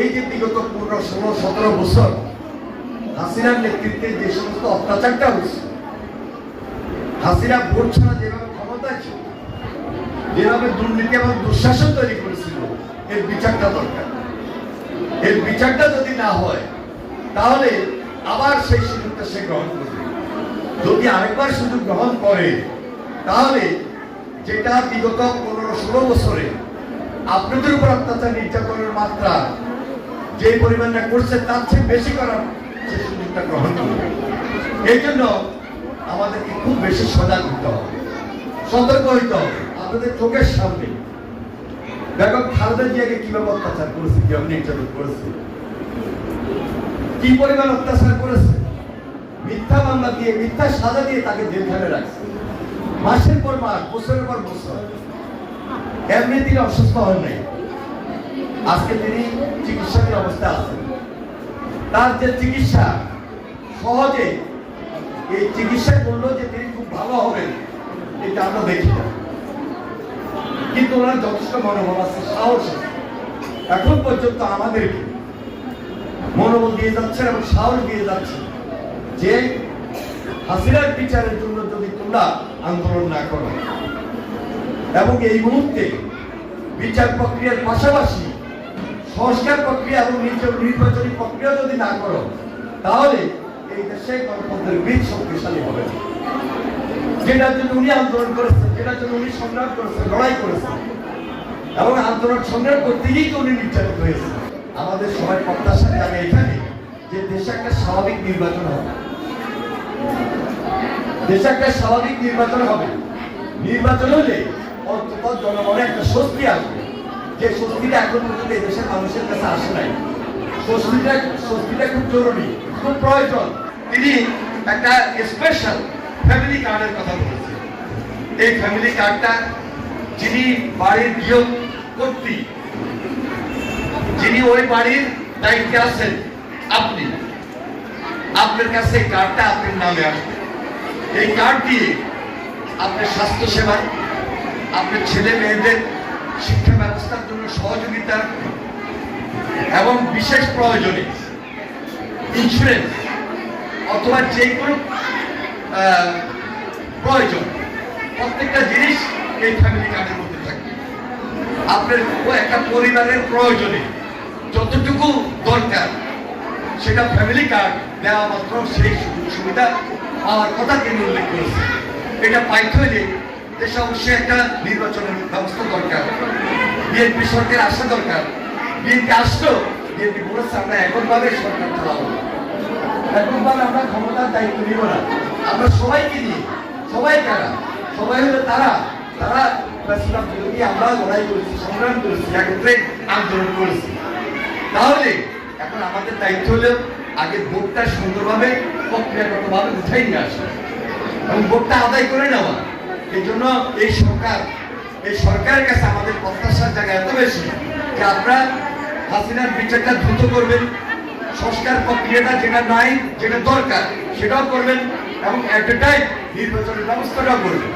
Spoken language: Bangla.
এই যে বিগত 15, 16, 17 বছর হাসিনার নেতৃত্বে যে সমস্ত অত্যাচারটা হচ্ছে, হাসিনা ভোট ছাড়া যেভাবে ক্ষমতায় ছিল, যেভাবে দুর্নীতি এবং দুঃশাসন তৈরি করেছিল, এর বিচারটা দরকার। এর বিচারটা যদি না হয় তাহলে আবার সেই সুযোগটা সে গ্রহণ করবে। যদি আরেকবার সুযোগ গ্রহণ করে তাহলে যেটা বিগত 15-16 বছরে আপনাদের উপর অত্যাচার নির্যাতনের মাত্রা যে পরিমাণটা করছে তার চেয়ে বেশি করার সে সুযোগটা গ্রহণ করবে। এই জন্য আমাদেরকে খুব বেশি সজাগ হতে হবে, সতর্ক হইতে হবে। আপনাদের চোখের সামনে বেগম খালেদা জিয়াকে কিভাবে অত্যাচার করেছে, কিভাবে নির্যাতন করেছে, কি পরিমাণ অত্যাচার করেছে, মিথ্যা মামলা দিয়ে, মিথ্যা সাজা দিয়ে তাকে জেলখানে রাখছে মাসের পর মাস, বছরের পর বছর। এমনি তিনি অসুস্থ হন নাই, আজকে তিনি চিকিৎসাধীন অবস্থায় আছেন। তার যে চিকিৎসা, সহজে এই চিকিৎসা করলো যে তিনি খুব ভালো হবেন এটা আমরা দেখি না, কিন্তু ওনার যথেষ্ট মনোবল আছে, সাহস আছে। এখন পর্যন্ত আমাদেরকে মনোবল দিয়ে যাচ্ছে এবং সাহস দিয়ে যাচ্ছে যে হাসিনার বিচারের জন্য যদি তোমরা আন্দোলন না করো এবং এই মুহূর্তে বিচার প্রক্রিয়ার পাশাপাশি সংস্কার প্রক্রিয়া এবং নির্বাচনী প্রক্রিয়া যদি না করো তাহলে এই দেশে গণতন্ত্রের বীজ শক্তিশালী হবে। যেটার জন্য উনি আন্দোলন করেছেন, যেটার জন্য উনি সংগ্রাম করেছেন, লড়াই করেছেন এবং আন্দোলন সংগ্রাম করতে গিয়েই উনি নির্যাতিত হয়েছেন। আমাদের সবাই প্রত্যাশা জাগে এখানে যে দেশে একটা স্বাভাবিক নির্বাচন হবে, দেশে একটা স্বাভাবিক নির্বাচন হবে। নির্বাচন হলে অন্তত জনগণের একটা স্বস্তি আসবে, যে স্বস্তিটা এখন পর্যন্ত এই দেশের মানুষের কাছে আসে নাই। স্বস্তিটা খুব জরুরি, খুব প্রয়োজন। তিনি একটা স্পেশাল ফ্যামিলি কার্ডের কথা বলেছেন। এই ফ্যামিলি কার্ডটা যিনি বাড়ির গৃহ কর্ত্রী, যিনি ওই বাড়ির দায়িত্বে আছেন, আপনি, আপনার কাছে এই কার্ডটা আপনার নামে আসবে। এই কার্ড দিয়ে আপনার স্বাস্থ্য সেবা, আপনার ছেলে মেয়েদের শিক্ষা ব্যবস্থার জন্য সহযোগিতা এবং বিশেষ প্রয়োজনে ইন্স্যুরেন্স অথবা যে কোনো প্রয়োজন, প্রত্যেকটা জিনিস এই ফ্যামিলি কার্ডের মধ্যে থাকে। আপনার একটা পরিবারের প্রয়োজনে যতটুকু দরকার সেটা ফ্যামিলি কার্ড দেওয়া মাত্র সেই সুবিধা পাওয়ার কথা তিনি উল্লেখ করেছে। এটা পাইতে হলে দেশে অবশ্যই একটা নির্বাচনের ব্যবস্থা দরকার। বিএনপি সরকার আসা দরকার। বিএনপি আসলো, বিএনপি বলেছে আমরা এককভাবে সরকার চালাবো, এককভাবে আমরা ক্ষমতার দায়িত্ব নিব না। আমরা সবাইকে নিয়ে, সবাই কারা, সবাই হলে তারা বিরোধী আমরা লড়াই করেছি, সংগ্রাম করেছি, একত্রে আন্দোলন করেছি। তাহলে এখন আমাদের দায়িত্ব হলো আগে ভোটটা সুন্দরভাবে প্রক্রিয়াগতভাবে উঠাই নিয়ে আসা এবং ভোটটা আদায় করে নেওয়া। এই জন্য এই সরকারের কাছে আমাদের প্রত্যাশার জায়গা এত বেশি যে আপনারা হাসিনার বিচারটা দ্রুত করবেন, সংস্কার প্রক্রিয়াটা যেটা নাই, যেটা দরকার সেটাও করবেন এবং এট এ টাইম নির্বাচনের ব্যবস্থাটাও করবেন।